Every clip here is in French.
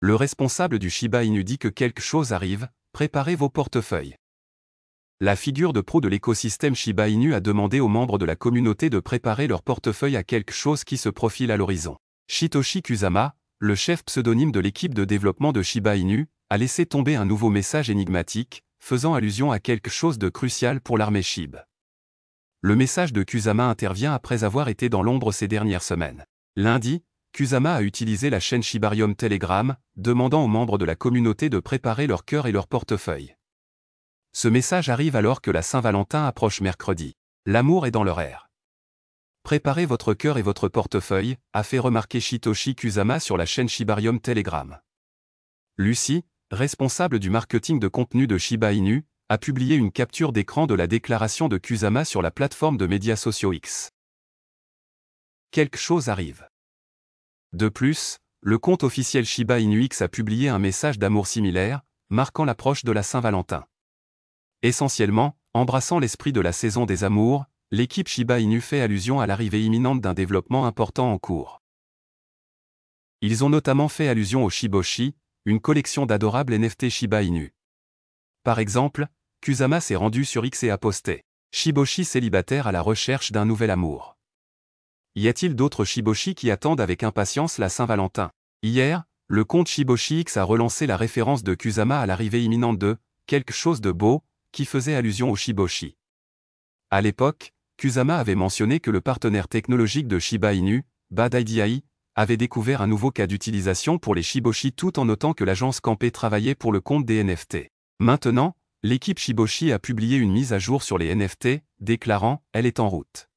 Le responsable du Shiba Inu dit que quelque chose arrive, préparez vos portefeuilles. La figure de proue de l'écosystème Shiba Inu a demandé aux membres de la communauté de préparer leur portefeuille à quelque chose qui se profile à l'horizon. Shitoshi Kusama, le chef pseudonyme de l'équipe de développement de Shiba Inu, a laissé tomber un nouveau message énigmatique, faisant allusion à quelque chose de crucial pour l'armée SHIB. Le message de Kusama intervient après avoir été dans l'ombre ces dernières semaines. Lundi, Kusama a utilisé la chaîne Shibarium Telegram, demandant aux membres de la communauté de préparer leur cœur et leur portefeuille. Ce message arrive alors que la Saint-Valentin approche mercredi. L'amour est dans leur air. Préparez votre cœur et votre portefeuille, a fait remarquer Shitoshi Kusama sur la chaîne Shibarium Telegram. Lucy, responsable du marketing de contenu de Shiba Inu, a publié une capture d'écran de la déclaration de Kusama sur la plateforme de médias sociaux X. Quelque chose arrive. De plus, le compte officiel Shiba Inu X a publié un message d'amour similaire, marquant l'approche de la Saint-Valentin. Essentiellement, embrassant l'esprit de la saison des amours, l'équipe Shiba Inu fait allusion à l'arrivée imminente d'un développement important en cours. Ils ont notamment fait allusion au Shiboshi, une collection d'adorables NFT Shiba Inu. Par exemple, Kusama s'est rendu sur X et a posté « Shiboshi célibataire à la recherche d'un nouvel amour ». Y a-t-il d'autres Shiboshi qui attendent avec impatience la Saint-Valentin? Hier, le compte Shiboshi X a relancé la référence de Kusama à l'arrivée imminente de « quelque chose de beau », qui faisait allusion au Shiboshi. À l'époque, Kusama avait mentionné que le partenaire technologique de Shiba Inu, Bad IDI, avait découvert un nouveau cas d'utilisation pour les Shiboshi tout en notant que l'agence Campé travaillait pour le compte des NFT. Maintenant, l'équipe Shiboshi a publié une mise à jour sur les NFT, déclarant « Elle est en route ».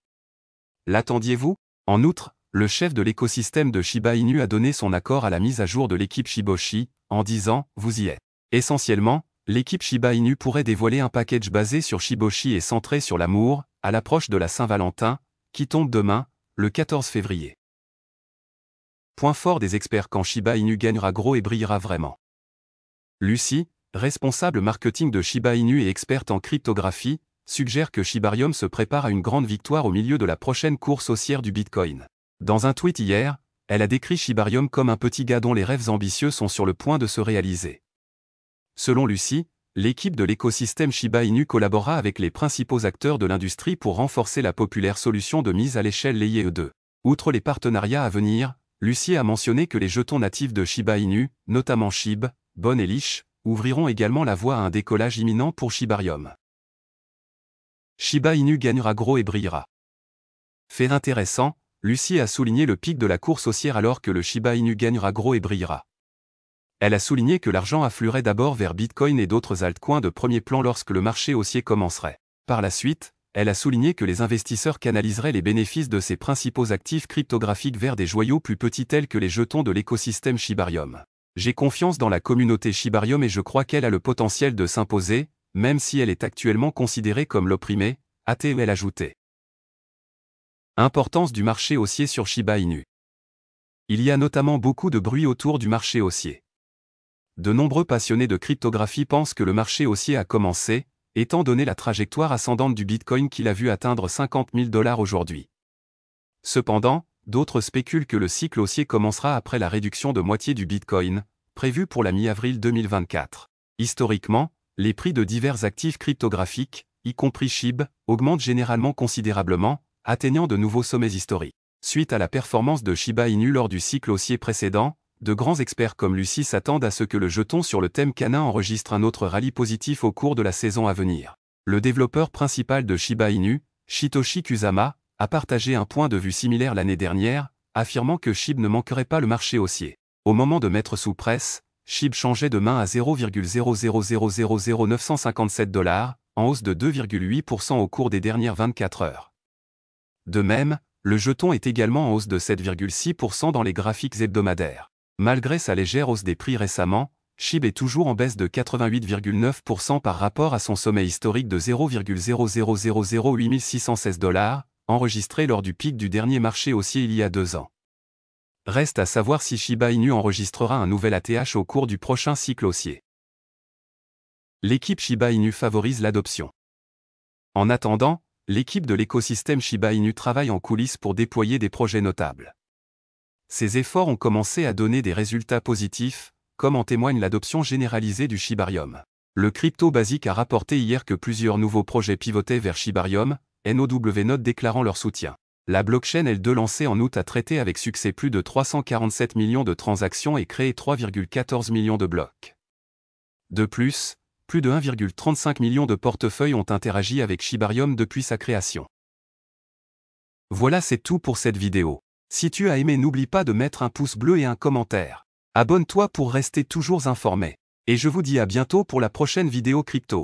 L'attendiez-vous? En outre, le chef de l'écosystème de Shiba Inu a donné son accord à la mise à jour de l'équipe Shiboshi, en disant « Vous y êtes ». Essentiellement, l'équipe Shiba Inu pourrait dévoiler un package basé sur Shiboshi et centré sur l'amour, à l'approche de la Saint-Valentin, qui tombe demain, le 14 février. Point fort des experts quand Shiba Inu gagnera gros et brillera vraiment. Lucy, responsable marketing de Shiba Inu et experte en cryptographie, suggère que Shibarium se prépare à une grande victoire au milieu de la prochaine course haussière du Bitcoin. Dans un tweet hier, elle a décrit Shibarium comme un petit gars dont les rêves ambitieux sont sur le point de se réaliser. Selon Lucy, l'équipe de l'écosystème Shiba Inu collaborera avec les principaux acteurs de l'industrie pour renforcer la populaire solution de mise à l'échelle Layer 2. Outre les partenariats à venir, Lucy a mentionné que les jetons natifs de Shiba Inu, notamment SHIB, Bon et Leash, ouvriront également la voie à un décollage imminent pour Shibarium. Shiba Inu gagnera gros et brillera. Fait intéressant, Lucy a souligné le pic de la course haussière alors que le Shiba Inu gagnera gros et brillera. Elle a souligné que l'argent affluerait d'abord vers Bitcoin et d'autres altcoins de premier plan lorsque le marché haussier commencerait. Par la suite, elle a souligné que les investisseurs canaliseraient les bénéfices de ces principaux actifs cryptographiques vers des joyaux plus petits tels que les jetons de l'écosystème Shibarium. J'ai confiance dans la communauté Shibarium et je crois qu'elle a le potentiel de s'imposer, même si elle est actuellement considérée comme l'opprimée, a-t-elle ajouté. Importance du marché haussier sur Shiba Inu. Il y a notamment beaucoup de bruit autour du marché haussier. De nombreux passionnés de cryptographie pensent que le marché haussier a commencé, étant donné la trajectoire ascendante du Bitcoin qu'il a vu atteindre 50 000 $ aujourd'hui. Cependant, d'autres spéculent que le cycle haussier commencera après la réduction de moitié du Bitcoin, prévue pour la mi-avril 2024. Historiquement, les prix de divers actifs cryptographiques, y compris SHIB, augmentent généralement considérablement, atteignant de nouveaux sommets historiques. Suite à la performance de Shiba Inu lors du cycle haussier précédent, de grands experts comme Lucy s'attendent à ce que le jeton sur le thème canin enregistre un autre rallye positif au cours de la saison à venir. Le développeur principal de Shiba Inu, Shitoshi Kusama, a partagé un point de vue similaire l'année dernière, affirmant que SHIB ne manquerait pas le marché haussier. Au moment de mettre sous presse, SHIB changeait de main à 0,0000957 $, en hausse de 2,8% au cours des dernières 24 heures. De même, le jeton est également en hausse de 7,6% dans les graphiques hebdomadaires. Malgré sa légère hausse des prix récemment, SHIB est toujours en baisse de 88,9% par rapport à son sommet historique de 0,0008616 $, enregistré lors du pic du dernier marché haussier il y a 2 ans. Reste à savoir si Shiba Inu enregistrera un nouvel ATH au cours du prochain cycle haussier. L'équipe Shiba Inu favorise l'adoption. En attendant, l'équipe de l'écosystème Shiba Inu travaille en coulisses pour déployer des projets notables. Ces efforts ont commencé à donner des résultats positifs, comme en témoigne l'adoption généralisée du Shibarium. Le Crypto Basic a rapporté hier que plusieurs nouveaux projets pivotaient vers Shibarium, NOW déclarant leur soutien. La blockchain L2 lancée en août a traité avec succès plus de 347 millions de transactions et créé 3,14 millions de blocs. De plus de 1,35 million de portefeuilles ont interagi avec Shibarium depuis sa création. Voilà, c'est tout pour cette vidéo. Si tu as aimé, n'oublie pas de mettre un pouce bleu et un commentaire. Abonne-toi pour rester toujours informé. Et je vous dis à bientôt pour la prochaine vidéo crypto.